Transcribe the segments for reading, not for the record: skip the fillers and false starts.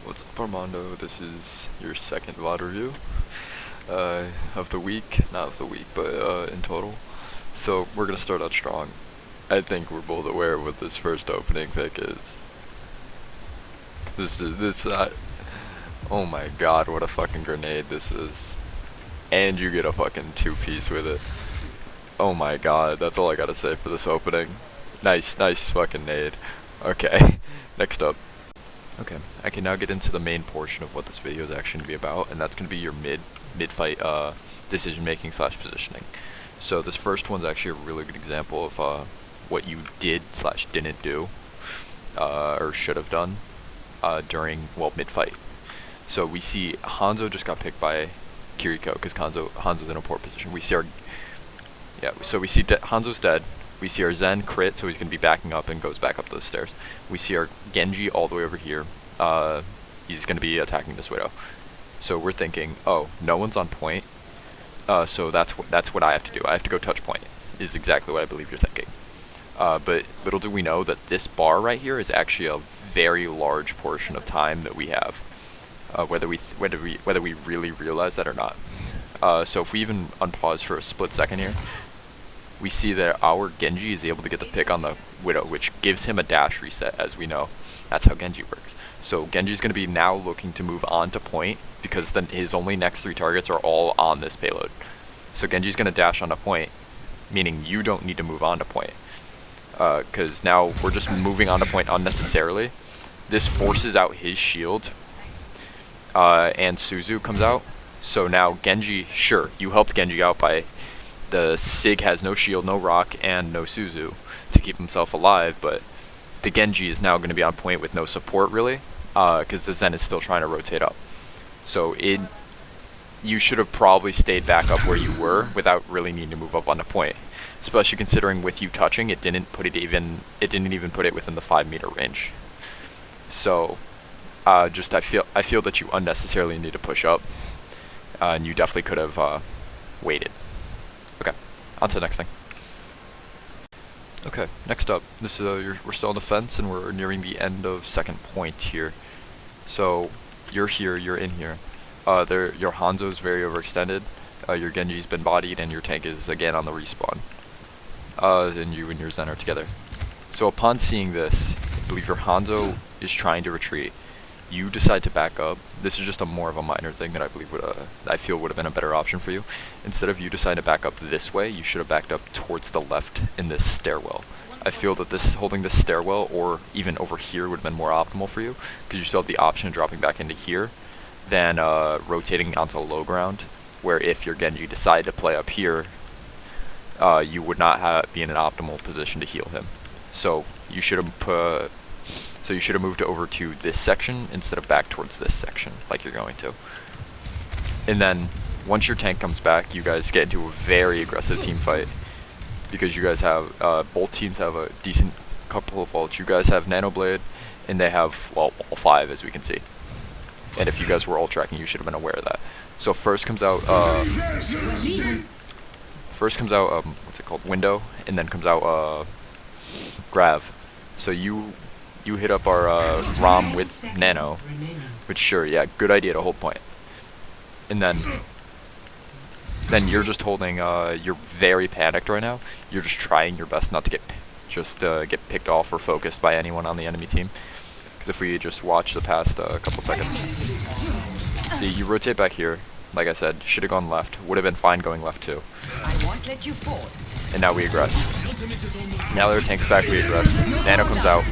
What's up, Armando? This is your second VOD review of the week. Not of the week, but in total. So we're gonna start out strong. I think we're both aware of what this first opening pick is. This oh my god, what a fucking grenade this is. And you get a fucking two-piece with it. Oh my god, that's all I gotta say for this opening. Nice fucking nade. Okay, next up. Okay, I can now get into the main portion of what this video is actually going to be about, and that's going to be your mid-fight decision making / positioning. So this first one's actually a really good example of what you did / didn't do, or should have done during, well, mid-fight. So we see Hanzo just got picked by Kiriko because Hanzo's in a poor position. We see Hanzo's dead. We see our Zen crit, so he's going to be backing up and goes back up those stairs. We see our Genji all the way over here. He's going to be attacking this Widow. So we're thinking, oh, no one's on point. So that's what I have to do. I have to go touch point, is exactly what I believe you're thinking. But little do we know that this bar right here is actually a very large portion of time that we have, whether we really realize that or not. So if we even unpause for a split second here, we see that our Genji is able to get the pick on the Widow, which gives him a dash reset, as we know. That's how Genji works. So Genji's going to be now looking to move on to point, because then his only next 3 targets are all on this payload. So Genji's going to dash on to point, meaning you don't need to move on to point. Because now we're just moving on to point unnecessarily. This forces out his shield, and Suzu comes out. So now Genji, sure, you helped Genji out by... The Sig has no shield, no rock, and no Suzu to keep himself alive, but the Genji is now going to be on point with no support, really, because the Zen is still trying to rotate up. So you should have probably stayed back up where you were without really needing to move up on the point, especially considering with you touching, it didn't even put it within the 5-meter range. So I feel that you unnecessarily need to push up, and you definitely could have waited. Okay, on to the next thing. Okay, next up, this is we're still on the fence, and we're nearing the end of second point here. So you're here, you're in here. Your Hanzo's very overextended. Your Genji's been bodied, and your tank is again on the respawn. And you and your Zen are together. So upon seeing this, I believe your Hanzo is trying to retreat. You decide to back up. This is just more of a minor thing that I believe I feel would have been a better option for you. Instead of you deciding to back up this way, you should have backed up towards the left in this stairwell. I feel that holding this stairwell or even over here would have been more optimal for you, because you still have the option of dropping back into here than rotating onto low ground, where if your Genji decided to play up here, you would not be in an optimal position to heal him. So you should have moved over to this section instead of back towards this section, like you're going to. And then, once your tank comes back, you guys get into a very aggressive team fight. Because you guys have, both teams have a decent couple of ults. You guys have Nano Blade, and they have, well, all 5, as we can see. And if you guys were ult tracking, you should have been aware of that. So first comes out, what's it called, Window, and then comes out, Grav. So you hit up our ROM with Nano, which sure, yeah, good idea to hold point. And then you're just holding, you're very panicked right now. You're just trying your best not to get picked off or focused by anyone on the enemy team. Because if we just watch the past couple seconds, see, you rotate back here. Like I said, should have gone left. Would have been fine going left too. I won't let you fall. And now we aggress. Now that our tank's back, we aggress. Nano comes out.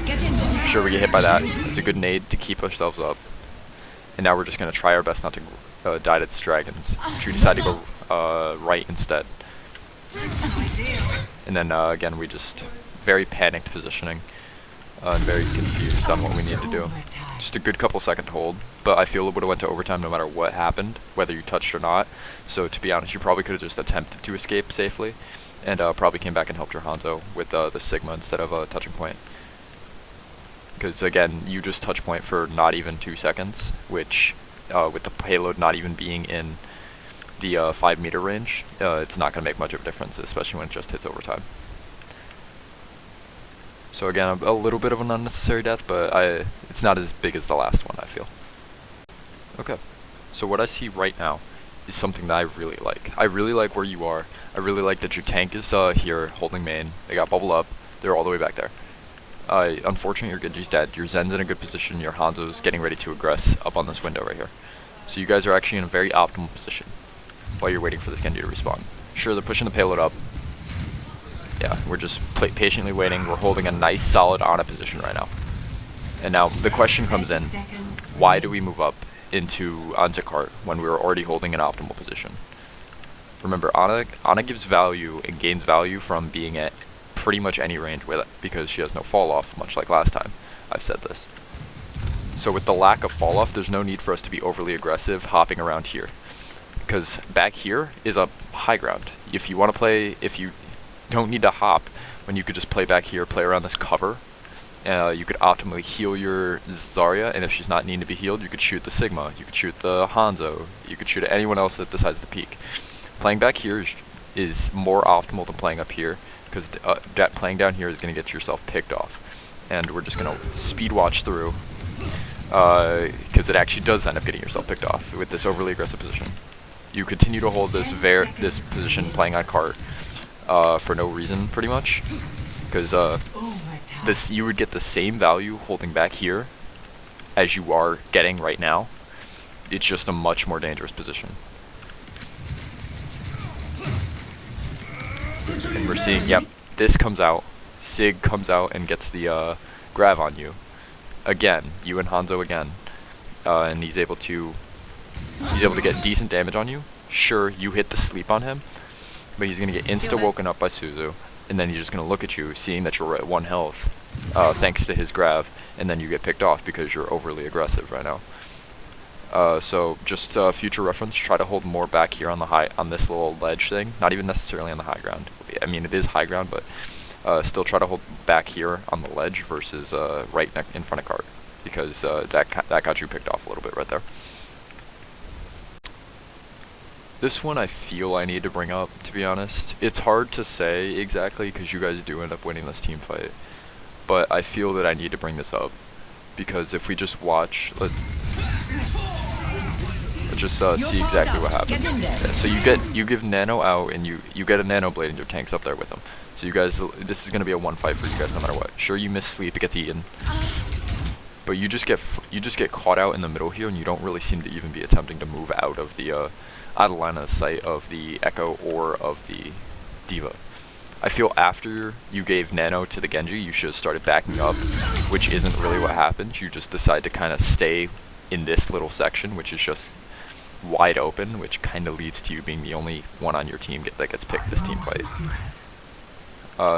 Sure, we get hit by that. It's a good nade to keep ourselves up. And now we're just going to try our best not to die to its dragons, which we decide to go right instead. And then again, we just very panicked positioning and very confused on what we need to do. Just a good couple second hold, but I feel it would have went to overtime no matter what happened, whether you touched or not. So to be honest, you probably could have just attempted to escape safely, and probably came back and helped your Hanzo with the Sigma instead of touching point. Because again, you just touch point for not even 2 seconds, which with the payload not even being in the 5-meter range, it's not going to make much of a difference, especially when it just hits overtime. So again, a little bit of an unnecessary death, but it's not as big as the last one, I feel. Okay. So what I see right now is something that I really like. I really like where you are. I really like that your tank is here holding main. They got bubble up. They're all the way back there. Unfortunately, your Genji's dead. Your Zen's in a good position. Your Hanzo's getting ready to aggress up on this window right here. So you guys are actually in a very optimal position while you're waiting for this Genji to respawn. Sure, they're pushing the payload up. Yeah, we're just patiently waiting. We're holding a nice, solid Ana position right now. And now the question comes in, why do we move up onto cart when we were already holding an optimal position? Remember, Ana gives value and gains value from being at pretty much any range with it because she has no fall off, much like last time I've said this. So with the lack of fall off, there's no need for us to be overly aggressive hopping around here, because back here is a high ground. If you want to play, if you don't need to hop, when you could just play back here, play around this cover. You could optimally heal your Zarya, and if she's not needing to be healed, you could shoot the Sigma, you could shoot the Hanzo, you could shoot at anyone else that decides to peek. Playing back here is more optimal than playing up here, because playing down here is going to get yourself picked off. And we're just going to speed watch through, because it actually does end up getting yourself picked off with this overly aggressive position. You continue to hold this position playing on cart for no reason, pretty much, because you would get the same value holding back here as you are getting right now. It's just a much more dangerous position. And we're seeing, yep, this comes out. Sig comes out and gets the grav on you. Again, you and Hanzo again. And he's able to get decent damage on you. Sure, you hit the sleep on him, but he's going to get insta-woken up by Suzu. And then he's just going to look at you, seeing that you're at 1 health, thanks to his grav, and then you get picked off because you're overly aggressive right now. So just future reference, try to hold more back here on this little ledge thing. Not even necessarily on the high ground. I mean, it is high ground, but still try to hold back here on the ledge versus right in front of cart, because that got you picked off a little bit right there. This one I feel I need to bring up, to be honest. It's hard to say exactly because you guys do end up winning this team fight, but I feel that I need to bring this up because if we just watch, let's just see exactly what happens. Yeah, so you give Nano out and you get a Nano Blade and your tank's up there with him. So you guys, this is gonna be a one fight for you guys no matter what. Sure, you miss sleep, it gets eaten, but you just get caught out in the middle here, and you don't really seem to even be attempting to move out of the out of line of sight of the Echo or of the Diva. I feel after you gave Nano to the Genji, you should have started backing up, which isn't really what happens. You just decide to kind of stay in this little section, which is just wide open, which kind of leads to you being the only one on your team that gets picked this team fight.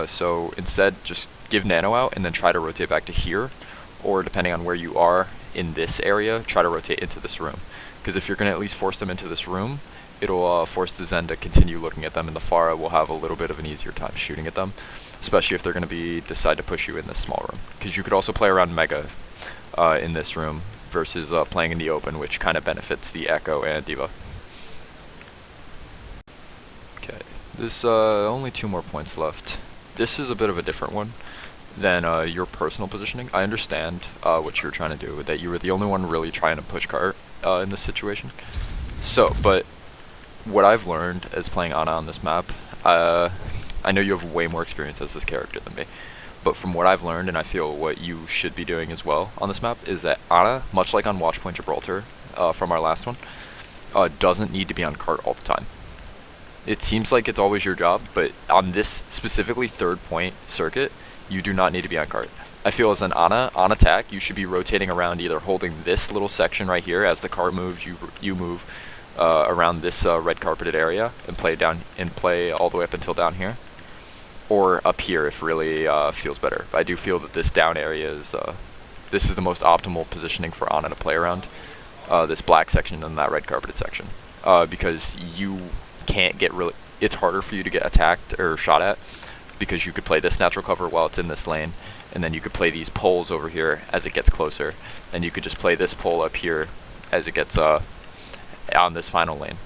So instead, just give Nano out and then try to rotate back to here, or depending on where you are in this area, try to rotate into this room. Because if you're going to at least force them into this room, it'll force the Zen to continue looking at them, and the Pharah will have a little bit of an easier time shooting at them, especially if they're going to decide to push you in this small room. Because you could also play around Mega in this room versus playing in the open, which kind of benefits the Echo and Diva. Okay, this only 2 more points left. This is a bit of a different one than your personal positioning. I understand what you're trying to do, that you were the only one really trying to push cart in this situation. So, but what I've learned as playing Ana on this map, I know you have way more experience as this character than me, but from what I've learned, and I feel what you should be doing as well on this map, is that Ana, much like on Watchpoint Gibraltar from our last one, doesn't need to be on cart all the time. It seems like it's always your job, but on this specifically 3rd point circuit, you do not need to be on cart. I feel as an Ana, on attack, you should be rotating around, either holding this little section right here. As the cart moves, you move around this red carpeted area and play all the way up until down here, or up here if really feels better. But I do feel that this down area is this is the most optimal positioning for Ana to play around, this black section and that red carpeted section, because you can't get it's harder for you to get attacked or shot at, because you could play this natural cover while it's in this lane, and then you could play these poles over here as it gets closer, and you could just play this pole up here as it gets on this final lane.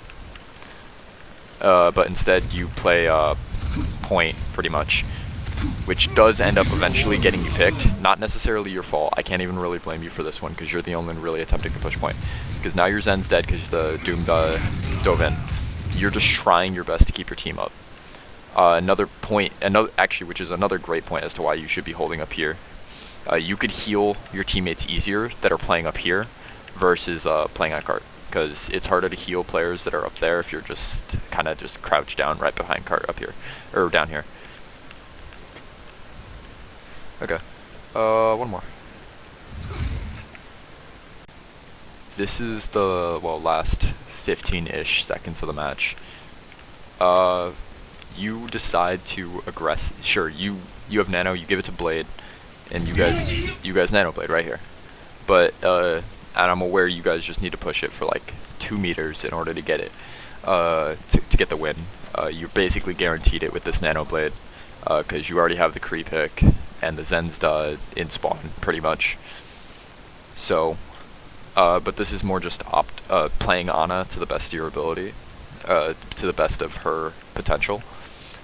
But instead you play point pretty much, which does end up eventually getting you picked. Not necessarily your fault. I can't even really blame you for this one because you're the only one really attempting to push point. Because now your Zen's dead because the Doom dove in. You're just trying your best to keep your team up. Another point, which is another great point as to why you should be holding up here. You could heal your teammates easier that are playing up here versus playing on cart, because it's harder to heal players that are up there if you're just kind of just crouched down right behind cart up here, or down here. Okay, one more. This is the, last 15-ish seconds of the match. You decide to sure, you have nano, you give it to Blade, and you guys nano Blade right here. But, and I'm aware you guys just need to push it for like 2 meters in order to get it, to get the win. You're basically guaranteed it with this nano Blade, because you already have the Kree pick, and the Zen's in spawn, pretty much. So, but this is more just playing Ana to the best of your ability, to the best of her potential.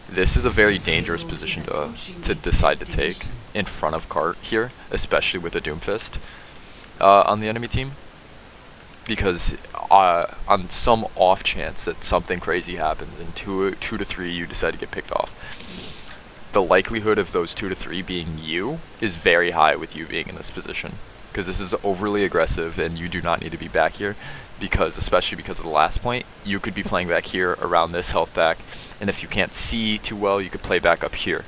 This is a very dangerous position to decide to take in front of cart here, especially with a Doomfist on the enemy team, because on some off chance that something crazy happens and 2 to 3 you decide to get picked off, the likelihood of those 2 to 3 being you is very high with you being in this position, because this is overly aggressive and you do not need to be back here, because especially because of the last point, you could be playing back here around this health back, and if you can't see too well, you could play back up here,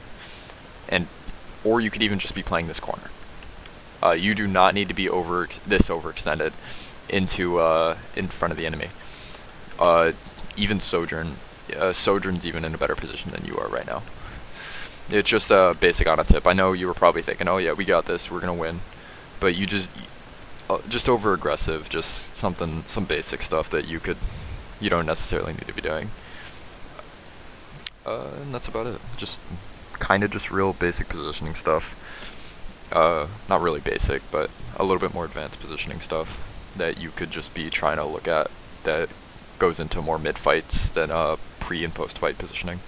or you could even just be playing this corner. You do not need to be overextended into in front of the enemy. Even Sojourn's even in a better position than you are right now. It's just a basic Ana tip. I know you were probably thinking, oh yeah, we got this, we're gonna win, but you just over aggressive, just some basic stuff that you don't necessarily need to be doing. And that's about it. Just kind of just real basic positioning stuff. Not really basic, but a little bit more advanced positioning stuff that you could just be trying to look at that goes into more mid fights than pre and post fight positioning.